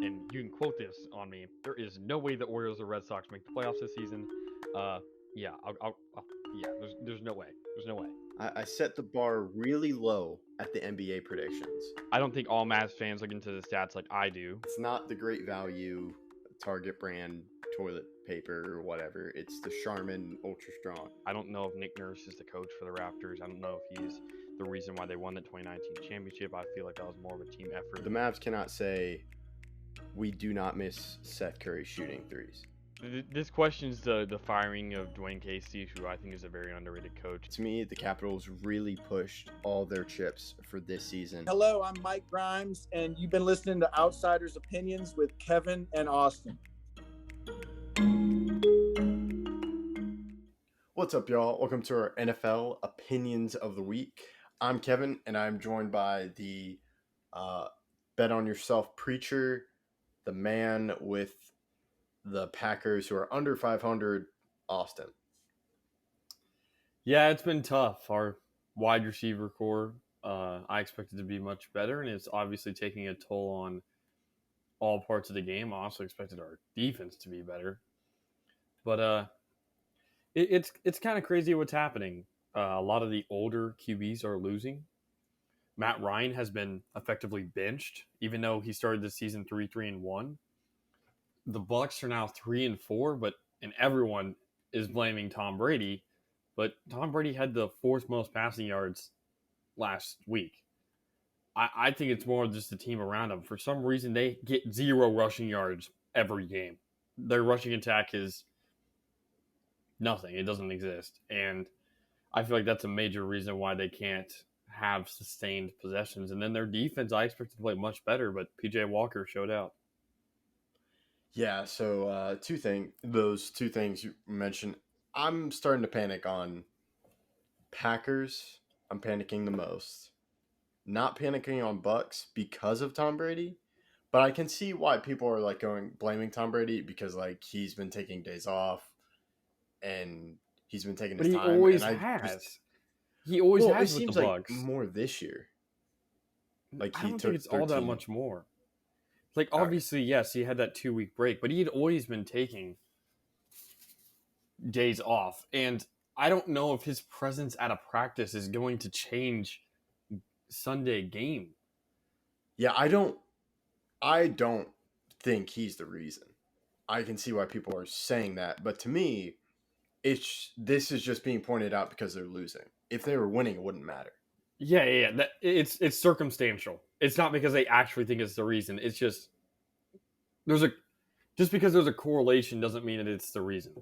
and you can quote this on me. There is no way the Orioles or Red Sox make the playoffs this season. Uh, yeah, yeah. There's no way. There's no way. I set the bar really low at the NBA predictions. I don't think all Mavs fans look into the stats like I do. It's not the great value Target brand toilet paper or whatever. It's the Charmin Ultra Strong. I don't know if Nick Nurse is the coach for the Raptors. I don't know if he's the reason why they won the 2019 championship. I feel like that was more of a team effort. The Mavs cannot say we do not miss Seth Curry shooting threes. This questions the firing of Dwayne Casey, who I think is a very underrated coach. To me, the Capitals really pushed all their chips for this season. Hello, I'm Mike Grimes, and you've been listening to Outsiders Opinions with Kevin and Austin. What's up, y'all? Welcome to our NFL Opinions of the Week. I'm Kevin, and I'm joined by the Bet on Yourself preacher, the man with the Packers who are under 500, Austin. Yeah, it's been tough. Our wide receiver core, I expected to be much better, and it's obviously taking a toll on all parts of the game. I also expected our defense to be better. But it's kind of crazy what's happening. A lot of the older QBs are losing. Matt Ryan has been effectively benched, even though he started the season 3-3-1. The Bucs are now 3-4, and everyone is blaming Tom Brady. But Tom Brady had the fourth most passing yards last week. I think it's more just the team around him. For some reason, they get 0 rushing yards every game. Their rushing attack is nothing. It doesn't exist. And I feel like that's a major reason why they can't have sustained possessions. And then their defense, I expected to play much better, but P.J. Walker showed out. Yeah, so those two things you mentioned, I'm starting to panic on Packers. I'm panicking the most. Not panicking on Bucks because of Tom Brady, but I can see why people are blaming Tom Brady because he's been taking days off and he's been taking his time. He always has. He always has with the Bucks. More this year. I don't think it's all that much more. Obviously, yes, he had that 2-week break, but he had always been taking days off. And I don't know if his presence at a practice is going to change Sunday game. Yeah, I don't think he's the reason. I can see why people are saying that, but to me, this is just being pointed out because they're losing. If they were winning, it wouldn't matter. Yeah. It's circumstantial. It's not because they actually think it's the reason. It's just just because there's a correlation doesn't mean that it's the reason.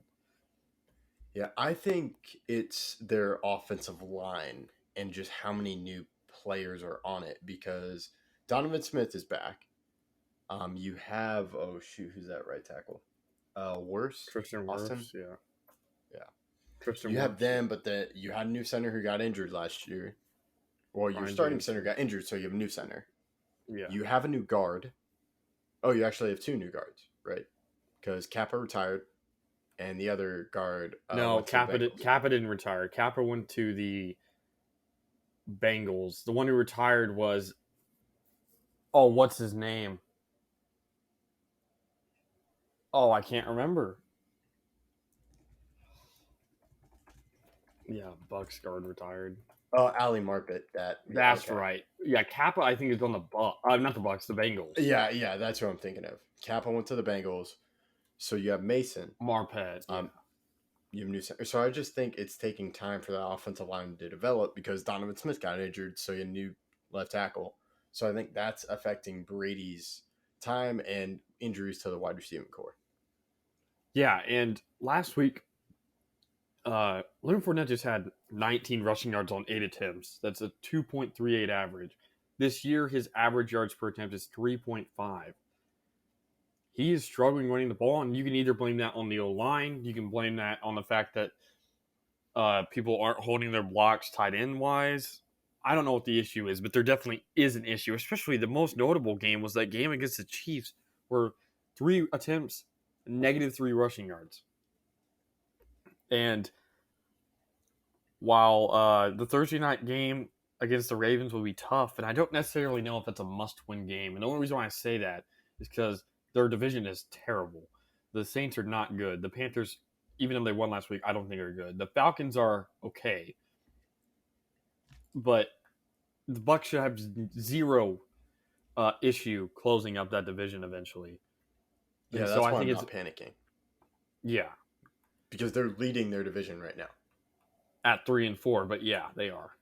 Yeah, I think it's their offensive line and just how many new players are on it because Donovan Smith is back. You have who's that right tackle? Tristan Austin? Wirfs, yeah. Tristan you Wirfs. Have them, but you had a new center who got injured last year. Well, your starting center got injured, so you have a new center. Yeah. You have a new guard. Oh, you actually have 2 new guards, right? Because Kappa retired, and the other guard. No, Kappa didn't retire. Kappa went to the Bengals. The one who retired was. Oh, what's his name? Oh, I can't remember. Yeah, Bucks guard retired. Oh, Ali Marpet. That's right. Yeah, Kappa, I think, is on the Bucks. Not the Bucks, the Bengals. Yeah, that's what I'm thinking of. Kappa went to the Bengals, so you have Mason. Marpet. You have new center. So I just think it's taking time for the offensive line to develop because Donovan Smith got injured, so you have a new left tackle. So I think that's affecting Brady's time and injuries to the wide receiving core. Yeah, and last week, Leonard Fournette just had 19 rushing yards on 8 attempts. That's a 2.38 average. This year, his average yards per attempt is 3.5. He is struggling running the ball, and you can either blame that on the O-line. You can blame that on the fact that people aren't holding their blocks tight end-wise. I don't know what the issue is, but there definitely is an issue. Especially the most notable game was that game against the Chiefs where 3 attempts, -3 rushing yards. And while the Thursday night game against the Ravens will be tough, and I don't necessarily know if that's a must-win game, and the only reason why I say that is because their division is terrible. The Saints are not good. The Panthers, even though they won last week, I don't think are good. The Falcons are okay, but the Bucs should have zero issue closing up that division eventually. Yeah, And that's so why I think I'm it's not panicking yeah because they're leading their division right now. at 3-4, but yeah, they are.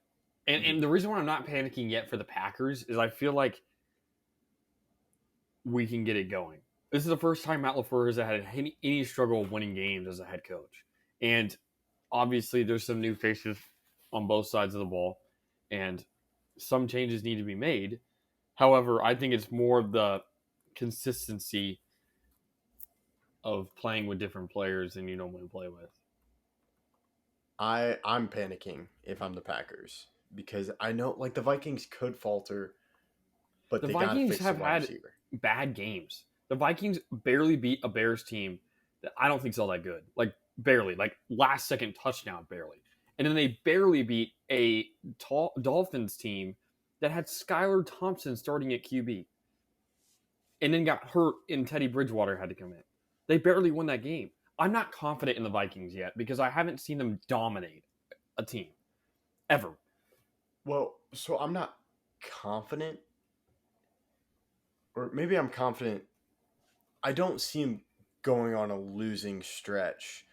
And the reason why I'm not panicking yet for the Packers is I feel like we can get it going. This is the first time Matt LaFleur has had any struggle winning games as a head coach. And obviously there's some new faces on both sides of the ball and some changes need to be made. However, I think it's more the consistency of playing with different players than you normally play with. I'm panicking if I'm the Packers because I know like the Vikings could falter, but The they got to Vikings fix the have wide had receiver. bad games. The Vikings barely beat a Bears team that I don't think is all that good. Like barely, like last second touchdown barely. And then they barely beat a Dolphins team that had Skylar Thompson starting at QB. And then got hurt and Teddy Bridgewater had to come in. They barely won that game. I'm not confident in the Vikings yet because I haven't seen them dominate a team ever. Well, so I'm not confident, or maybe I'm confident. I don't see him going on a losing stretch.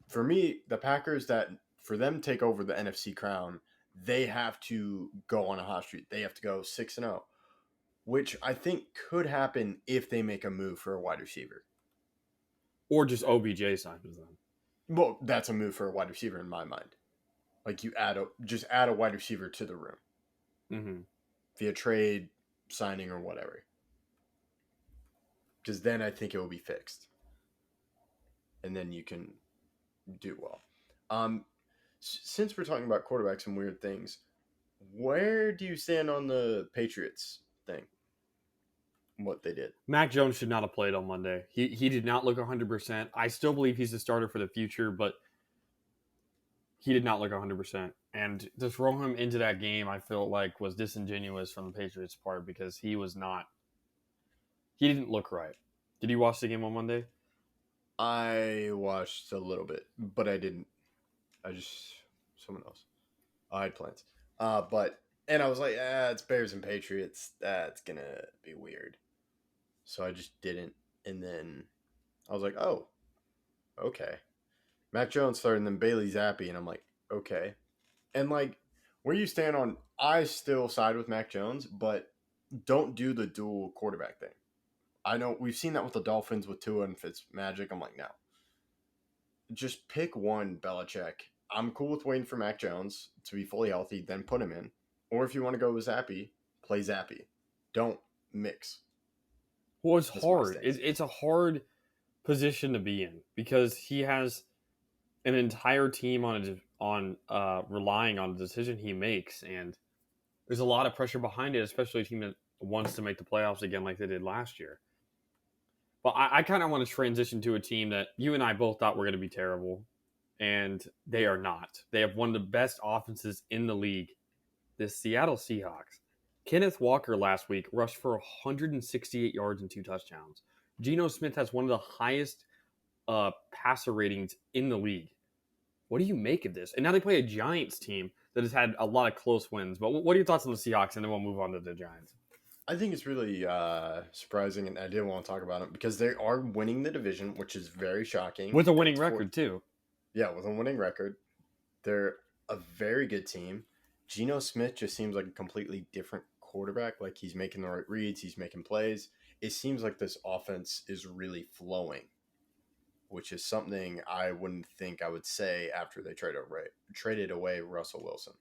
For me, the Packers, that for them to take over the NFC crown, they have to go on a hot streak. They have to go 6-0, which I think could happen if they make a move for a wide receiver. Or just OBJ signs with them. Well, that's a move for a wide receiver in my mind. Like you add a wide receiver to the room Mm-hmm. via trade, signing, or whatever. Because then I think it will be fixed, and then you can do well. Since we're talking about quarterbacks and weird things, where do you stand on the Patriots thing? What they did? Mac Jones should not have played on Monday. He did not look 100%. I still believe he's the starter for the future, but he did not look 100%. And to throw him into that game, I feel like was disingenuous from the Patriots' part because he didn't look right. Did you watch the game on Monday? I watched a little bit, but I didn't. Someone else. I had plans. And I was like, it's Bears and Patriots. That's gonna be weird. So I just didn't. And then I was like, oh, okay. Mac Jones started, and then Bailey Zappi, and I'm like, okay. And like, where you stand on, I still side with Mac Jones, but don't do the dual quarterback thing. I know we've seen that with the Dolphins with Tua and Fitzmagic. I'm like, no. Just pick one, Belichick. I'm cool with waiting for Mac Jones to be fully healthy, then put him in. Or if you want to go with Zappi, play Zappi. Don't mix. Well, it's That's my hard. stance. It's a hard position to be in because he has an entire team on relying on the decision he makes, and there's a lot of pressure behind it, especially a team that wants to make the playoffs again like they did last year. But I kind of want to transition to a team that you and I both thought were going to be terrible, and they are not. They have one of the best offenses in the league, the Seattle Seahawks. Kenneth Walker last week rushed for 168 yards and 2 touchdowns. Geno Smith has one of the highest passer ratings in the league. What do you make of this? And now they play a Giants team that has had a lot of close wins. But what are your thoughts on the Seahawks? And then we'll move on to the Giants. I think it's really surprising, and I did want to talk about it because they are winning the division, which is very shocking. With a winning record, too. Yeah, with a winning record. They're a very good team. Geno Smith just seems like a completely different quarterback. Like he's making the right reads, he's making plays. It seems like this offense is really flowing, which is something I wouldn't think I would say after they traded away Russell Wilson.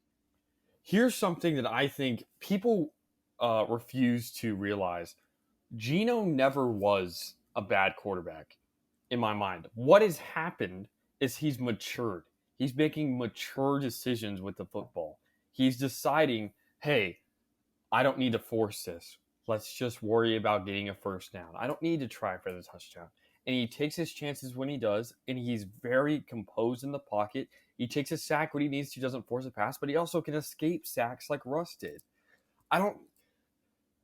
Here's something that I think people refuse to realize. Geno never was a bad quarterback in my mind. What has happened is he's matured. He's making mature decisions with the football. He's deciding, hey, I don't need to force this. Let's just worry about getting a first down. I don't need to try for the touchdown. And he takes his chances when he does, and he's very composed in the pocket. He takes a sack when he needs to, doesn't force a pass, but he also can escape sacks like Russ did.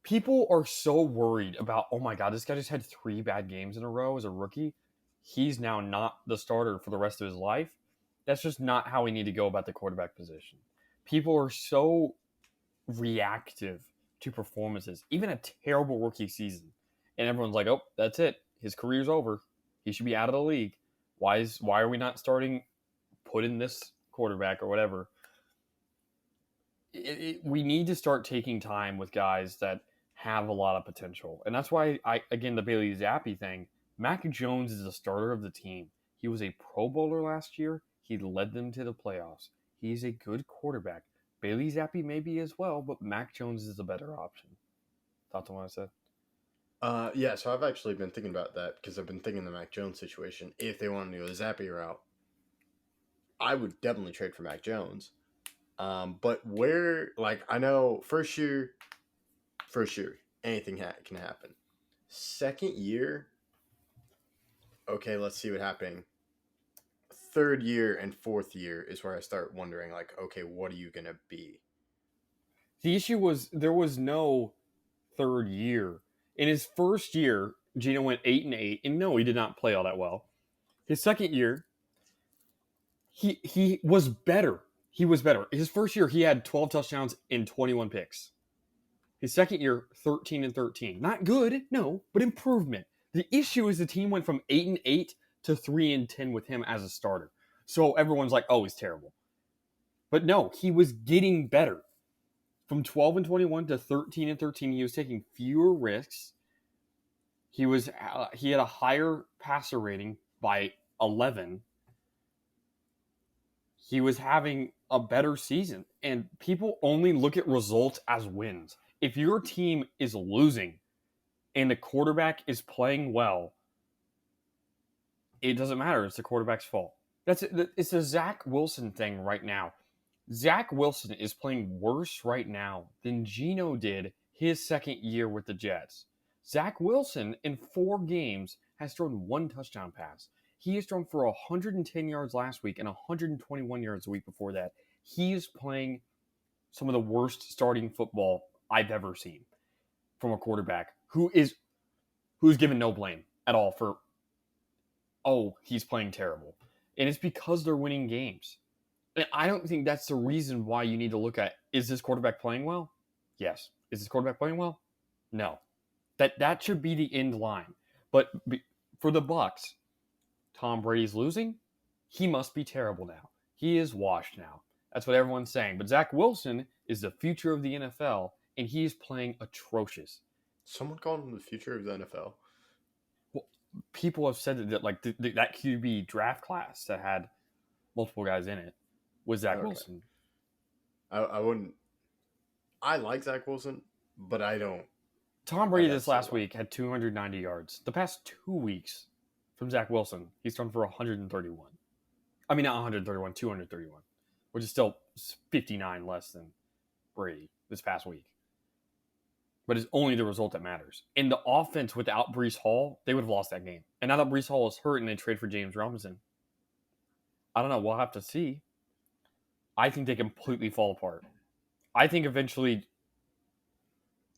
people are so worried about, oh my God, this guy just had 3 bad games in a row as a rookie. He's now not the starter for the rest of his life. That's just not how we need to go about the quarterback position. People are so reactive to performances, even a terrible rookie season. And everyone's like, oh, that's it. His career's over. He should be out of the league. Why are we not starting, put in this quarterback or whatever? We need to start taking time with guys that have a lot of potential. And that's why, the Bailey Zappi thing, Mac Jones is the starter of the team. He was a Pro Bowler last year. He led them to the playoffs. He's a good quarterback. Bailey Zappi may be as well, but Mac Jones is a better option. Thoughts on what I said? Yeah, so I've actually been thinking about that because I've been thinking the Mac Jones situation. If they wanted to go the Zappi route, I would definitely trade for Mac Jones. But I know first year, anything can happen. Second year, okay, let's see what happening. Third year and fourth year is where I start wondering, like, okay, what are you going to be? The issue was there was no third year. In his first year, Geno went 8-8, and no, he did not play all that well. His second year, he was better. He was better. His first year, he had 12 touchdowns and 21 picks. His second year, 13-13. Not good, no, but improvement. The issue is the team went from 8-8 to 3-10 with him as a starter. So everyone's like, oh, he's terrible. But no, he was getting better. From 12-21 to 13-13, he was taking fewer risks. He had a higher passer rating by 11. He was having a better season. And people only look at results as wins. If your team is losing and the quarterback is playing well, it doesn't matter. It's the quarterback's fault. It's a Zach Wilson thing right now. Zach Wilson is playing worse right now than Geno did his second year with the Jets. Zach Wilson, in 4 games, has thrown 1 touchdown pass. He has thrown for 110 yards last week and 121 yards the week before that. He is playing some of the worst starting football I've ever seen from a quarterback who's given no blame at all for, oh, he's playing terrible. And it's because they're winning games. And I don't think that's the reason why you need to look at, is this quarterback playing well? Yes. Is this quarterback playing well? No. That should be the end line. But for the Bucs, Tom Brady's losing. He must be terrible now. He is washed now. That's what everyone's saying. But Zach Wilson is the future of the NFL, and he is playing atrocious. Someone called him the future of the NFL. Well, people have said that that QB draft class that had multiple guys in it was Zach Wilson. I wouldn't. I like Zach Wilson, but I don't. Tom Brady this last week had 290 yards. The past 2 weeks from Zach Wilson, he's thrown for 131. I mean, not 131, 231, which is still 59 less than Brady this past week. But it's only the result that matters. In the offense without Breece Hall, they would have lost that game. And now that Breece Hall is hurt and they trade for James Robinson, I don't know. We'll have to see. I think they completely fall apart. I think eventually,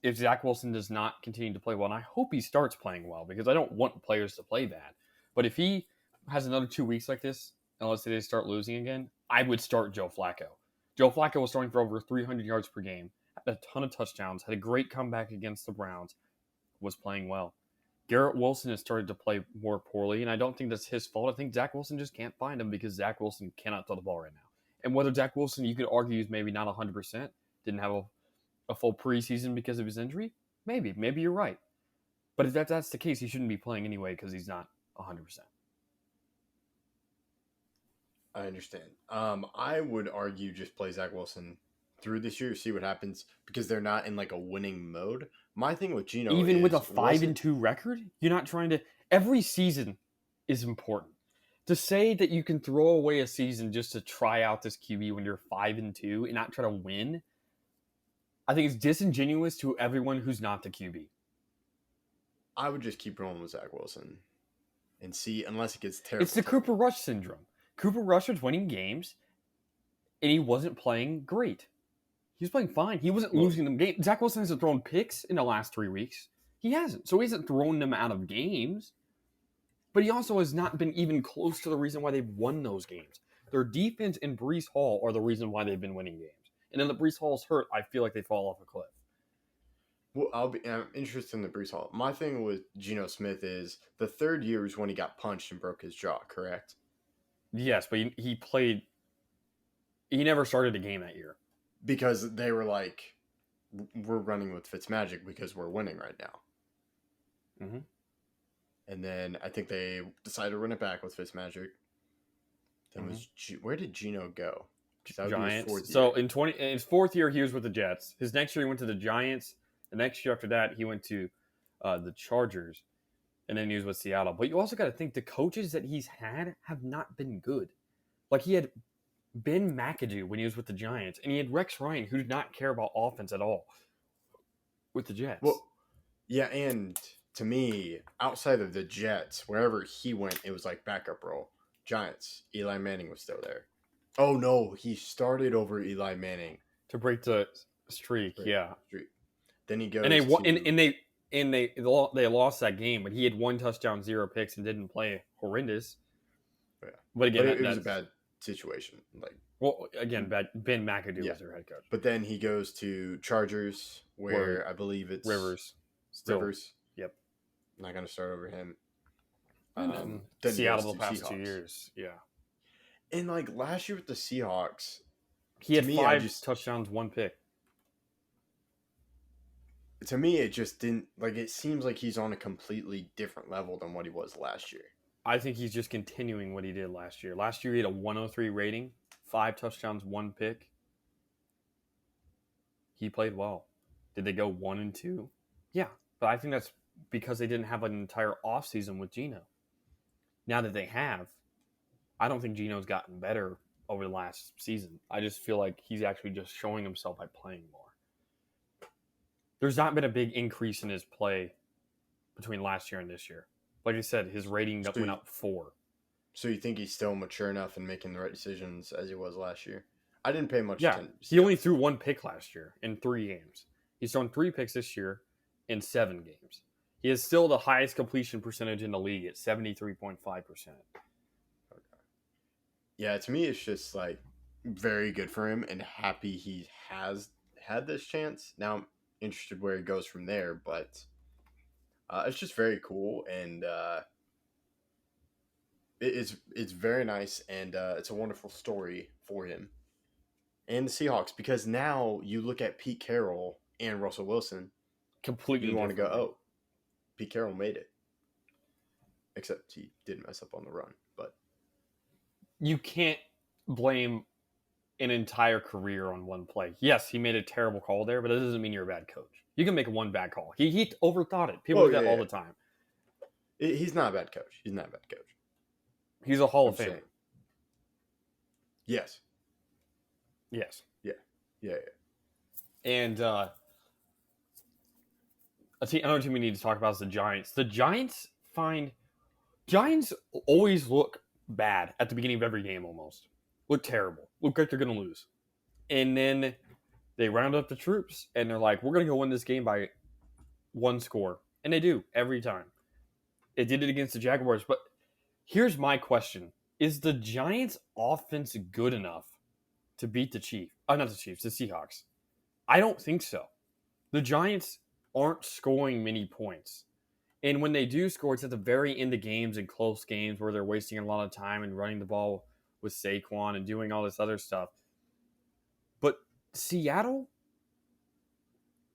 if Zach Wilson does not continue to play well, and I hope he starts playing well because I don't want players to play bad, but if he has another 2 weeks like this, and let's say they start losing again, I would start Joe Flacco. Joe Flacco was throwing for over 300 yards per game, had a ton of touchdowns, had a great comeback against the Browns, was playing well. Garrett Wilson has started to play more poorly, and I don't think that's his fault. I think Zach Wilson just can't find him because Zach Wilson cannot throw the ball right now. And whether Zach Wilson, you could argue, is maybe not 100%, didn't have a full preseason because of his injury, maybe you're right. But if that's the case, he shouldn't be playing anyway because he's not 100%. I understand. I would argue just play Zach Wilson through this year, see what happens, because they're not in like a winning mode. My thing with Geno, even with a 5-2 record, you're not trying to. Every season is important. To say that you can throw away a season just to try out this QB when you're 5-2 and not try to win, I think it's disingenuous to everyone who's not the QB. I would just keep rolling with Zach Wilson and see, unless it gets terrible. It's the Cooper Rush syndrome. Cooper Rush was winning games, and he wasn't playing great. He's playing fine. He wasn't Well- losing them games. Zach Wilson hasn't thrown picks in the last 3 weeks. He hasn't. So he hasn't thrown them out of games. But he also has not been even close to the reason why they've won those games. Their defense and Breece Hall are the reason why they've been winning games. And then the Breece Hall's hurt, I feel like they fall off a cliff. Well, I'm interested in the Breece Hall. My thing with Geno Smith is the third year is when he got punched and broke his jaw, correct? Yes, but he played. He never started a game that year. Because they were like, we're running with Fitzmagic because we're winning right now. Mhm. And then I think they decided to run it back with Fitzmagic. Then where did Geno go? 'Cause that would be his fourth Giants. So year. in his fourth year, he was with the Jets. His next year, he went to the Giants. The next year after that, he went to the Chargers, and then he was with Seattle. But you also got to think the coaches that he's had have not been good. Like he had Ben McAdoo when he was with the Giants, and he had Rex Ryan, who did not care about offense at all with the Jets. Well, yeah, and to me, outside of the Jets, wherever he went, it was like backup role. Giants, Eli Manning was still there. Oh no, he started over Eli Manning. to break the streak, Right. yeah. Then he goes And they won, to, and they lost that game, but he had 1 touchdown, 0 picks, and didn't play horrendous. Yeah. But again, but it was a bad situation. Like, Well, again, Ben McAdoo Yeah. was their head coach. but then he goes to Chargers, where I believe it's Rivers, still. Rivers. Yep. Not gonna start over him. And Then then he Seattle goes the to past 2 Seahawks. years, yeah. And like last year with the Seahawks, He had To me, I 5 just- touchdowns, 1 pick. to me, it just didn't like. It seems like he's on a completely different level than what he was last year. I think he's just continuing what he did last year. Last year, he had a 103 rating, 5 touchdowns, 1 pick. He played well. Did they go 1-2? Yeah, but I think that's because they didn't have an entire offseason with Geno. Now that they have, I don't think Geno's gotten better over the last season. I just feel like he's actually just showing himself by playing more. There's not been a big increase in his play between last year and this year. Like I said, his rating So went you- up 4. So you think he's still mature enough and making the right decisions as he was last year? I didn't pay much Yeah, attention. he only threw 1 pick last year in 3 games. He's thrown 3 picks this year in 7 games. He is still the highest completion percentage in the league at 73.5%. Yeah, to me, it's just like very good for him and happy he has had this chance. Now I'm interested where he goes from there, but it's just very cool and it's very nice and it's a wonderful story for him and the Seahawks because now you look at Pete Carroll and Russell Wilson, Completely you want to go, different. oh, Pete Carroll made it, except he did mess up on the run, but. You can't blame an entire career on 1 play. Yes, he made a terrible call there, but that doesn't mean you're a bad coach. You can make 1 bad call. He overthought it. People Oh, do that yeah, all yeah. the time. He's not a bad coach. He's not a bad coach. He's a Hall I'm of Famer. saying. Yes. Yes. Yeah. And another team we need to talk about is the Giants. The Giants always look bad at the beginning of every game almost. Look terrible. Look like they're going to lose. And then they round up the troops and they're like, we're going to go win this game by 1 score. And they do every time. They did it against the Jaguars. But here's my question. Is the Giants offense good enough to beat the Chiefs? Not the Chiefs, the Seahawks. I don't think so. The Giants aren't scoring many points. And when they do score, it's at the very end of games and close games where they're wasting a lot of time and running the ball with Saquon and doing all this other stuff. But Seattle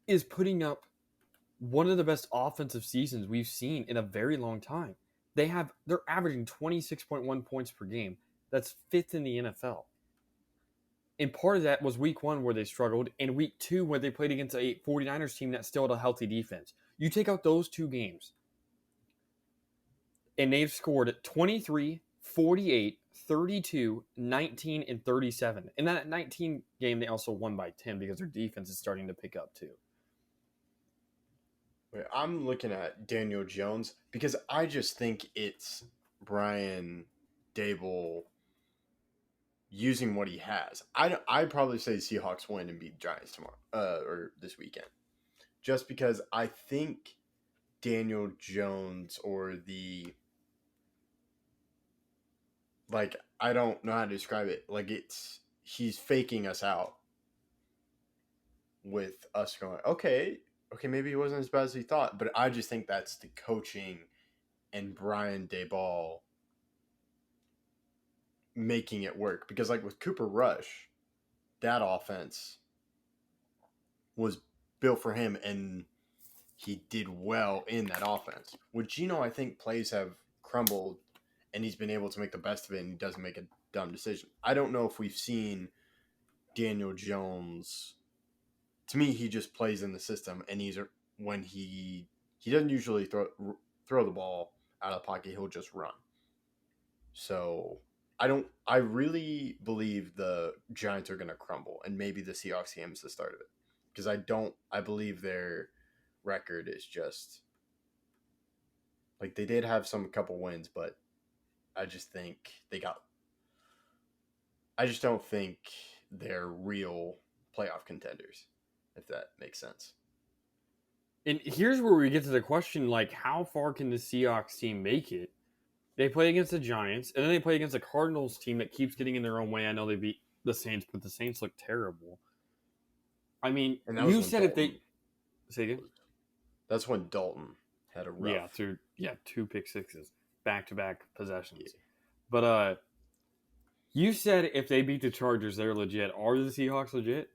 is putting up one of the best offensive seasons we've seen in a very long time. They're averaging 26.1 points per game. That's 5th in the NFL. And part of that was week 1 where they struggled, and week 2 where they played against a 49ers team that still had a healthy defense. You take out those 2 games, and they've scored 23, 48, 32, 19, and 37. In that 19 game, they also won by 10 because their defense is starting to pick up too. Wait, I'm looking at Daniel Jones because I just think it's Brian Dable using what he has. I'd probably say Seahawks win and beat Giants tomorrow, or this weekend, just because I think Daniel Jones or the like I don't know how to describe it. Like he's faking us out with us going, okay, maybe he wasn't as bad as he thought, but I just think that's the coaching and Brian Daboll making it work because like with Cooper Rush, that offense was built for him and he did well in that offense. With Geno, I think plays have crumbled and he's been able to make the best of it and he doesn't make a dumb decision. I don't know if we've seen Daniel Jones. To me, he just plays in the system and when he doesn't usually throw the ball out of the pocket, he'll just run. So I really believe the Giants are going to crumble and maybe the Seahawks game is the start of it. Because I believe their record is just like they did have a couple wins, but I just don't think they're real playoff contenders, if that makes sense. And here's where we get to the question, like, how far can the Seahawks team make it? They play against the Giants, and then they play against the Cardinals team that keeps getting in their own way. I know they beat the Saints, but the Saints look terrible. I mean, you said if they... Say again? That's when Dalton had a rough... Yeah, 2 pick sixes, back-to-back possessions. Yeah. But you said if they beat the Chargers, they're legit. Are the Seahawks legit?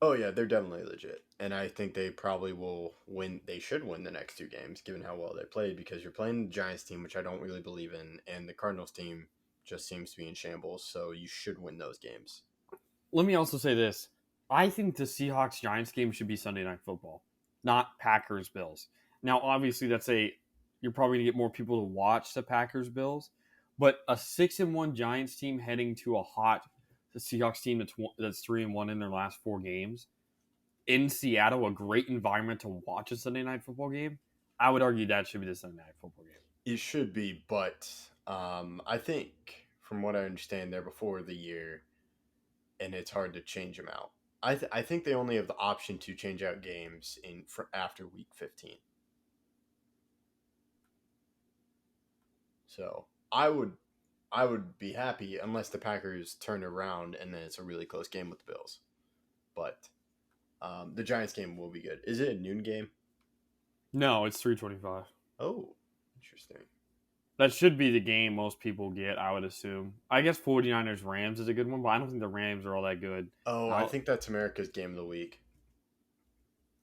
Oh, yeah, they're definitely legit. And I think they probably will win. They should win the next 2 games, given how well they played, because you're playing the Giants team, which I don't really believe in, and the Cardinals team just seems to be in shambles, so you should win those games. Let me also say this. I think the Seahawks-Giants game should be Sunday Night Football, not Packers-Bills. Now, obviously, you're probably going to get more people to watch the Packers-Bills, but a 6-1 Giants team heading to a hot Seahawks team that's 3-1 in their last 4 games in Seattle, a great environment to watch a Sunday Night Football game. I would argue that should be the Sunday Night Football game. It should be, but I think from what I understand, they're before the year, and it's hard to change them out. I think they only have the option to change out games after week 15. So I would be happy unless the Packers turn around and then it's a really close game with the Bills. But the Giants game will be good. Is it a noon game? No, it's 3:25. Oh, interesting. That should be the game most people get, I would assume. I guess 49ers-Rams is a good one, but I don't think the Rams are all that good. Oh, I think that's America's game of the week.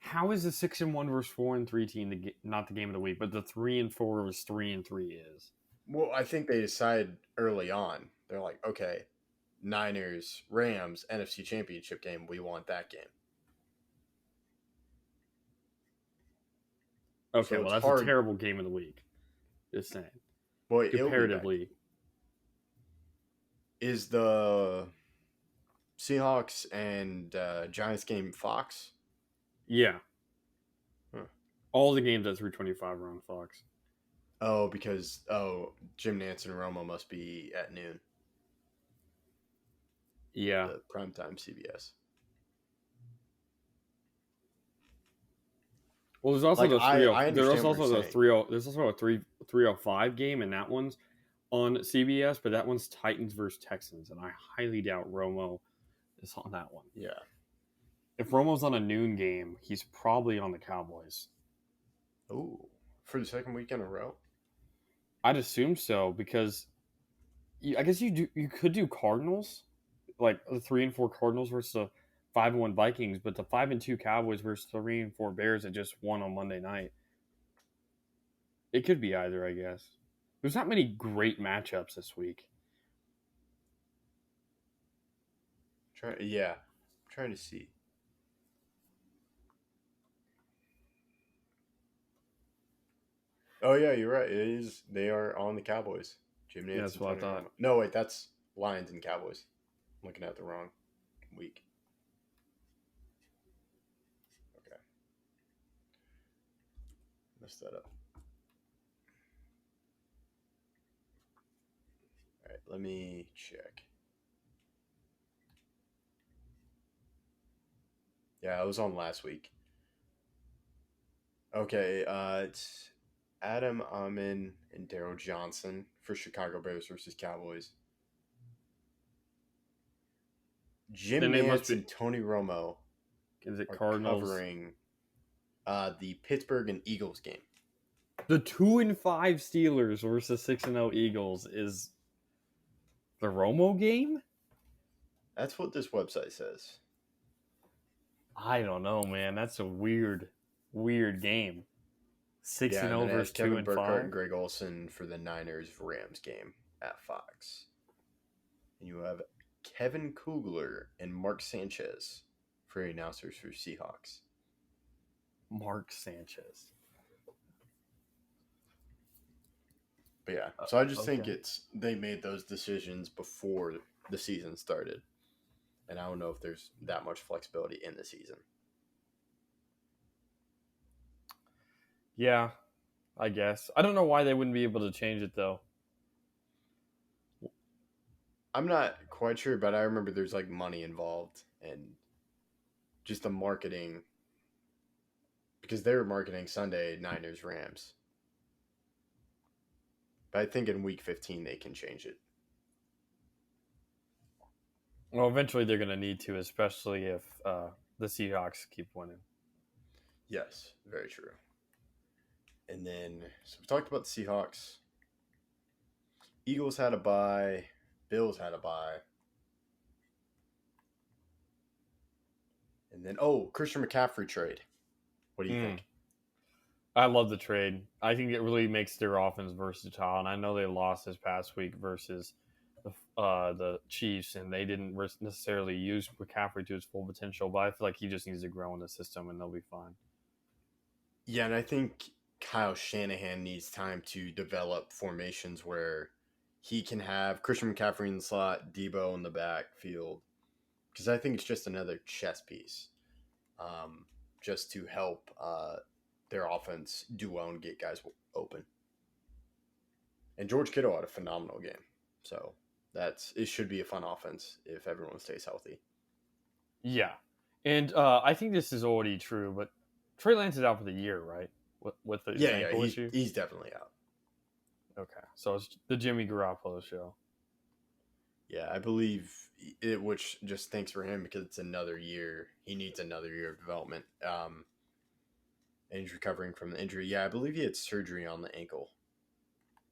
How is the 6-1 versus 4-3 team not the game of the week, but the 3-4 versus 3-3 is? Well, I think they decided early on. They're like, okay, Niners, Rams, NFC Championship game. We want that game. Okay, so well, that's a terrible game of the week. Just saying. Boy, comparatively. Is the Seahawks and Giants game Fox? Yeah. Huh. All the games at 3:25 are on Fox. Oh, because Jim Nantz and Romo must be at noon. Yeah. The primetime CBS. Well, there's also there's also a 305 game, and that one's on CBS, but that one's Titans versus Texans, and I highly doubt Romo is on that one. Yeah. If Romo's on a noon game, he's probably on the Cowboys. Oh, for the second week in a row? I'd assume so, because I guess you could do Cardinals, like the 3-4 Cardinals versus the 5-1 Vikings, but the 5-2 Cowboys versus 3-4 Bears that just won on Monday night. It could be either, I guess. There's not many great matchups this week. I'm trying to see. Oh yeah, you're right. It is. They are on the Cowboys. Jim Nantz. Yeah, that's what I thought. No, wait, that's Lions and Cowboys. I'm looking at the wrong week. Okay, messed that up. All right, let me check. Yeah, it was on last week. Okay, it's Adam Amin and Daryl Johnson for Chicago Bears versus Cowboys. Jim Then it must Nance be. and Tony Romo Is it are Cardinals? covering the Pittsburgh and Eagles game. The 2-5 Steelers versus 6-0 Eagles is the Romo game? That's what this website says. I don't know, man. That's a weird game. 6-0 and then it has versus Kevin Burkhardt 2-5. and Greg Olson for the Niners-Rams game at Fox. And you have Kevin Kugler and Mark Sanchez for announcers for Seahawks. Mark Sanchez. But yeah, so I just think Okay. they made those decisions before the season started. And I don't know if there's that much flexibility in the season. Yeah, I guess. I don't know why they wouldn't be able to change it, though. I'm not quite sure, but I remember there's like money involved and just the marketing. Because they were marketing Sunday Niners Rams. But I think in week 15 they can change it. Well, eventually they're going to need to, especially if the Seahawks keep winning. Yes, very true. And then, so we talked about the Seahawks. Eagles had a bye. Bills had a bye. And then, Christian McCaffrey trade. What do you think? I love the trade. I think it really makes their offense versatile. And I know they lost this past week versus the Chiefs, and they didn't necessarily use McCaffrey to his full potential, but I feel like he just needs to grow in the system, and they'll be fine. Yeah, and I think Kyle Shanahan needs time to develop formations where he can have Christian McCaffrey in the slot, Debo in the backfield, because I think it's just another chess piece, just to help their offense do well and get guys open. And George Kittle had a phenomenal game, so it should be a fun offense if everyone stays healthy. Yeah, and I think this is already true, but Trey Lance is out for the year, right? With the ankle issue? He's definitely out. Okay, so it's the Jimmy Garoppolo show. Yeah, I believe it, which just stinks for him because it's another year. He needs another year of development. And he's recovering from the injury. Yeah, I believe he had surgery on the ankle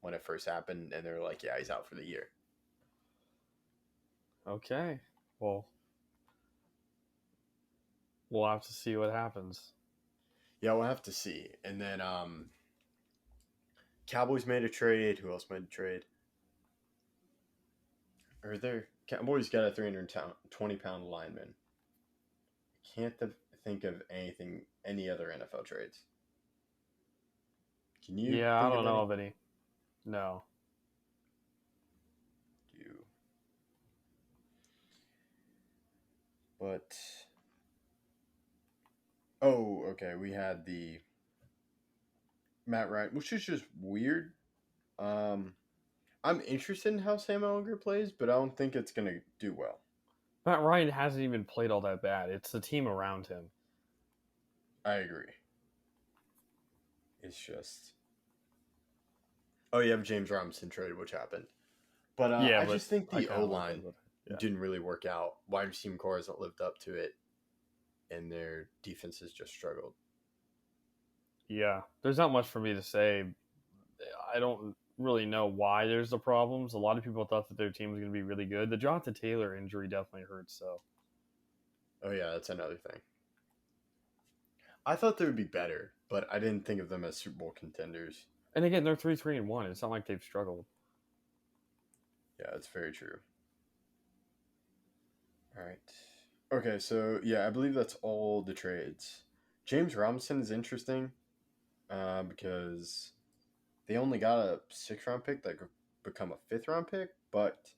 when it first happened, and they're like, yeah, he's out for the year. Okay, well, we'll have to see what happens. Yeah, we'll have to see. And then Cowboys made a trade. Who else made a trade? Or their Cowboys got a 320-pound lineman. Can't think of any other NFL trades. Can you? Yeah, I don't know of any. No. But okay. We had the Matt Ryan, which is just weird. I'm interested in how Sam Ehlinger plays, but I don't think it's gonna do well. Matt Ryan hasn't even played all that bad. It's the team around him. I agree. It's just. Oh, you have James Robinson traded, which happened. But I just think the O-line didn't really work out. Wide receiver core hasn't lived up to it, and their defense has just struggled. Yeah, there's not much for me to say. I don't really know why there's the problems. A lot of people thought that their team was going to be really good. The Jonathan Taylor injury definitely hurts, so. Oh, yeah, that's another thing. I thought they would be better, but I didn't think of them as Super Bowl contenders. And again, they're 3-3-1. It's not like they've struggled. Yeah, that's very true. All right. Okay, so yeah, I believe that's all the trades. James Robinson is interesting because they only got a 6th-round pick that could become a 5th-round pick, but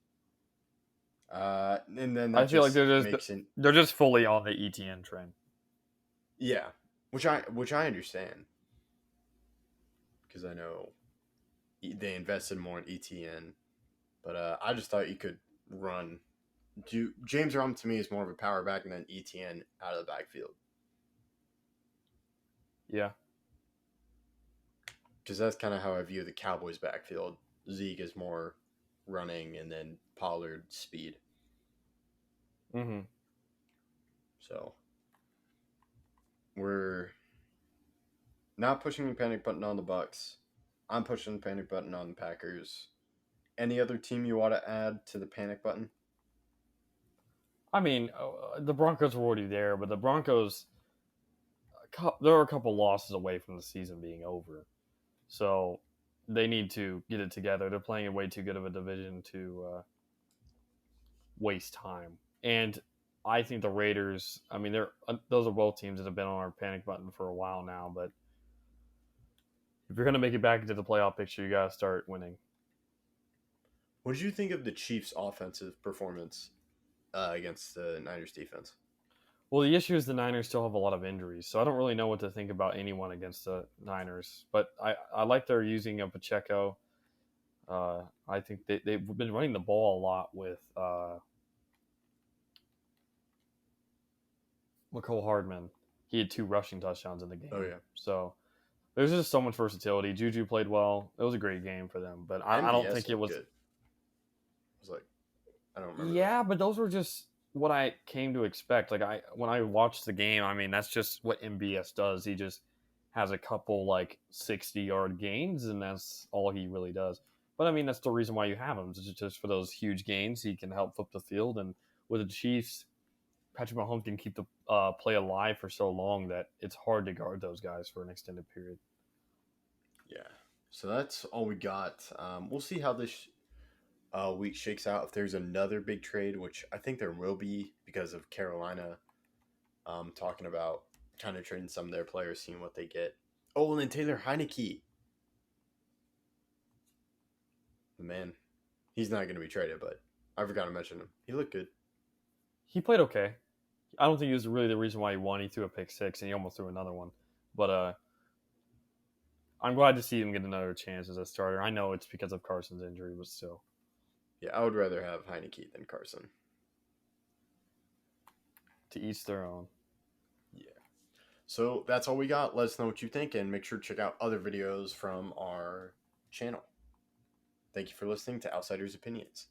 and then that I feel like they're just fully on the ETN train. Yeah, which I understand because I know they invested more in ETN, but I just thought you could run. James Robinson to me is more of a power back than ETN out of the backfield. Yeah. Because that's kind of how I view the Cowboys' backfield. Zeke is more running, and then Pollard speed. Mm-hmm. So we're not pushing the panic button on the Bucks. I'm pushing the panic button on the Packers. Any other team you want to add to the panic button? I mean, the Broncos were already there, but the Broncos, there are a couple losses away from the season being over. So they need to get it together. They're playing in way too good of a division to waste time. And I think the Raiders, I mean, those are both teams that have been on our panic button for a while now. But if you're going to make it back into the playoff picture, you got to start winning. What did you think of the Chiefs' offensive performance against the Niners defense? Well, the issue is the Niners still have a lot of injuries, so I don't really know what to think about anyone against the Niners. But I like their using of Pacheco. I think they've been running the ball a lot with McCole Hardman. He had 2 rushing touchdowns in the game. Oh, yeah. So there's just so much versatility. Juju played well. It was a great game for them, but I don't think it was good. It was like, I don't remember. Yeah, but those were just what I came to expect. Like when I watched the game, I mean, that's just what MBS does. He just has a couple like 60-yard gains, and that's all he really does. But I mean, that's the reason why you have him, just for those huge gains. He can help flip the field, and with the Chiefs, Patrick Mahomes can keep the play alive for so long that it's hard to guard those guys for an extended period. Yeah. So that's all we got. We'll see how this week shakes out. If there's another big trade, which I think there will be because of Carolina talking about kind of trading some of their players, seeing what they get. Oh, and then Taylor Heineke. The man. He's not going to be traded, but I forgot to mention him. He looked good. He played okay. I don't think he was really the reason why he won. He threw a pick 6, and he almost threw another one. But I'm glad to see him get another chance as a starter. I know it's because of Carson's injury, but still. Yeah, I would rather have Heineke than Carson. To each their own. Yeah. So that's all we got. Let us know what you think, and make sure to check out other videos from our channel. Thank you for listening to Outsiders Opinions.